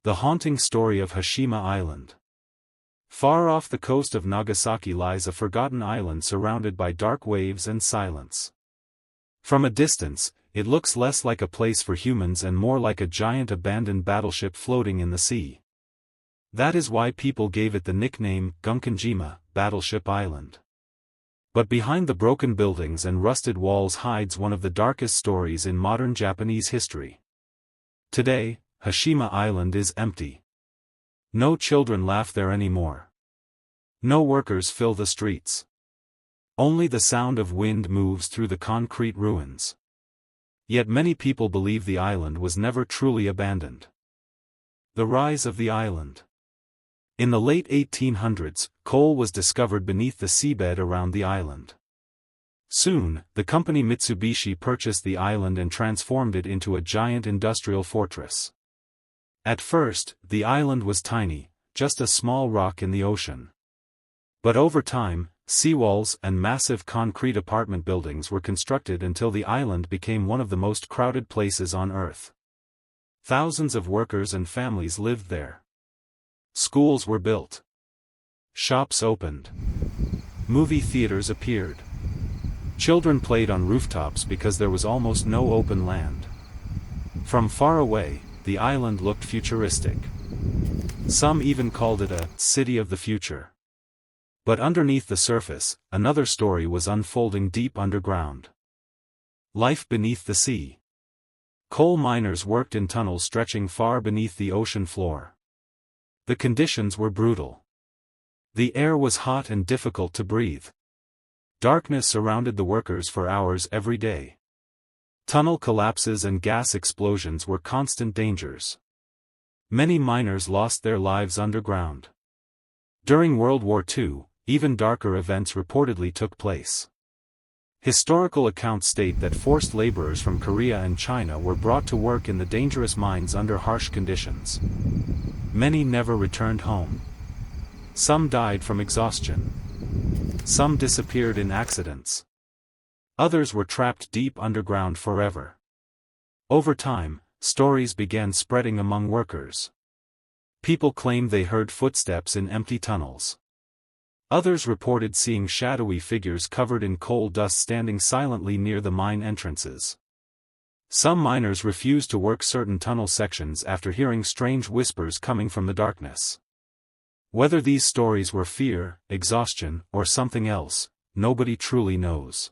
The haunting story of Hashima Island. Far off the coast of Nagasaki lies a forgotten island surrounded by dark waves and silence. From a distance, it looks less like a place for humans and more like a giant abandoned battleship floating in the sea. That is why people gave it the nickname Gunkanjima, Battleship Island. But behind the broken buildings and rusted walls hides one of the darkest stories in modern Japanese history. Today, Hashima Island is empty. No children laugh there anymore. No workers fill the streets. Only the sound of wind moves through the concrete ruins. Yet many people believe the island was never truly abandoned. The rise of the island. In the late 1800s, coal was discovered beneath the seabed around the island. Soon, the company Mitsubishi purchased the island and transformed it into a giant industrial fortress. At first, the island was tiny, just a small rock in the ocean. But over time, seawalls and massive concrete apartment buildings were constructed until the island became one of the most crowded places on Earth. Thousands of workers and families lived there. Schools were built. Shops opened. Movie theaters appeared. Children played on rooftops because there was almost no open land. From far away, the island looked futuristic. Some even called it a city of the future. But underneath the surface, another story was unfolding deep underground. Life beneath the sea. Coal miners worked in tunnels stretching far beneath the ocean floor. The conditions were brutal. The air was hot and difficult to breathe. Darkness surrounded the workers for hours every day. Tunnel collapses and gas explosions were constant dangers. Many miners lost their lives underground. During World War II, even darker events reportedly took place. Historical accounts state that forced laborers from Korea and China were brought to work in the dangerous mines under harsh conditions. Many never returned home. Some died from exhaustion. Some disappeared in accidents. Others were trapped deep underground forever. Over time, stories began spreading among workers. People claimed they heard footsteps in empty tunnels. Others reported seeing shadowy figures covered in coal dust standing silently near the mine entrances. Some miners refused to work certain tunnel sections after hearing strange whispers coming from the darkness. Whether these stories were fear, exhaustion, or something else, nobody truly knows.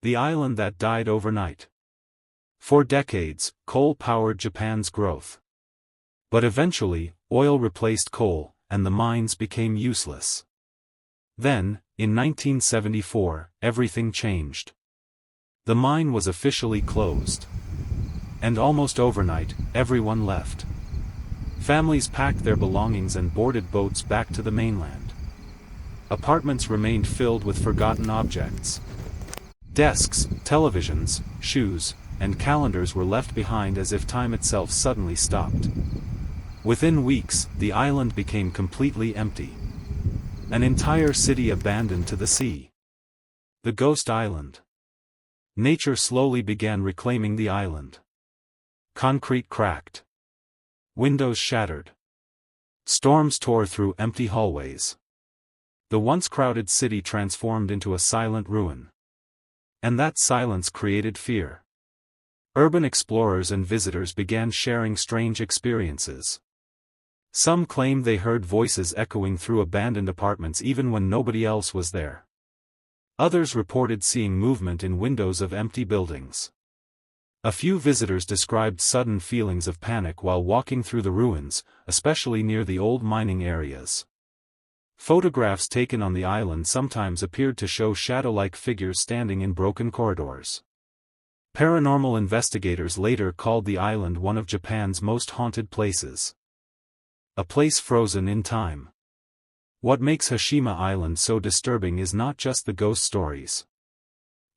The island that died overnight. For decades, coal powered Japan's growth. But eventually, oil replaced coal, and the mines became useless. Then, in 1974, everything changed. The mine was officially closed. And almost overnight, everyone left. Families packed their belongings and boarded boats back to the mainland. Apartments remained filled with forgotten objects. Desks, televisions, shoes, and calendars were left behind as if time itself suddenly stopped. Within weeks, the island became completely empty. An entire city abandoned to the sea. The Ghost Island. Nature slowly began reclaiming the island. Concrete cracked. Windows shattered. Storms tore through empty hallways. The once crowded city transformed into a silent ruin. And that silence created fear. Urban explorers and visitors began sharing strange experiences. Some claimed they heard voices echoing through abandoned apartments even when nobody else was there. Others reported seeing movement in windows of empty buildings. A few visitors described sudden feelings of panic while walking through the ruins, especially near the old mining areas. Photographs taken on the island sometimes appeared to show shadow-like figures standing in broken corridors. Paranormal investigators later called the island one of Japan's most haunted places. A place frozen in time. What makes Hashima Island so disturbing is not just the ghost stories.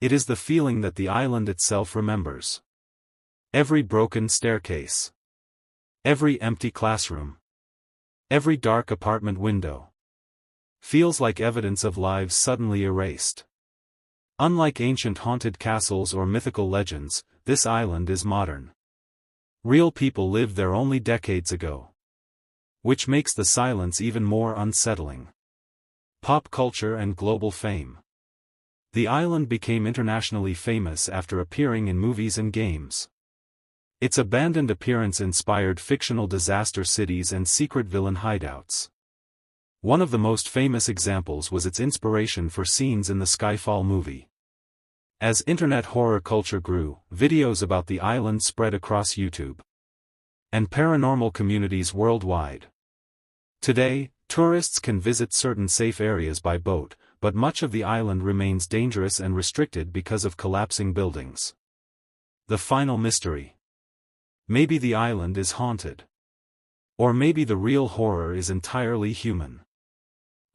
It is the feeling that the island itself remembers. Every broken staircase. Every empty classroom. Every dark apartment window. Feels like evidence of lives suddenly erased. Unlike ancient haunted castles or mythical legends, this island is modern. Real people lived there only decades ago. Which makes the silence even more unsettling. Pop culture and global fame. The island became internationally famous after appearing in movies and games. Its abandoned appearance inspired fictional disaster cities and secret villain hideouts. One of the most famous examples was its inspiration for scenes in the Skyfall movie. As internet horror culture grew, videos about the island spread across YouTube and paranormal communities worldwide. Today, tourists can visit certain safe areas by boat, but much of the island remains dangerous and restricted because of collapsing buildings. The final mystery. Maybe the island is haunted. Or maybe the real horror is entirely human.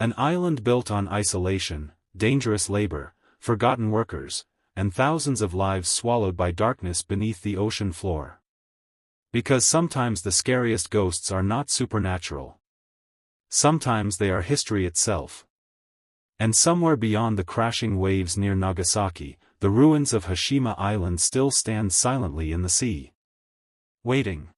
An island built on isolation, dangerous labor, forgotten workers, and thousands of lives swallowed by darkness beneath the ocean floor. Because sometimes the scariest ghosts are not supernatural. Sometimes they are history itself. And somewhere beyond the crashing waves near Nagasaki, the ruins of Hashima Island still stand silently in the sea. Waiting.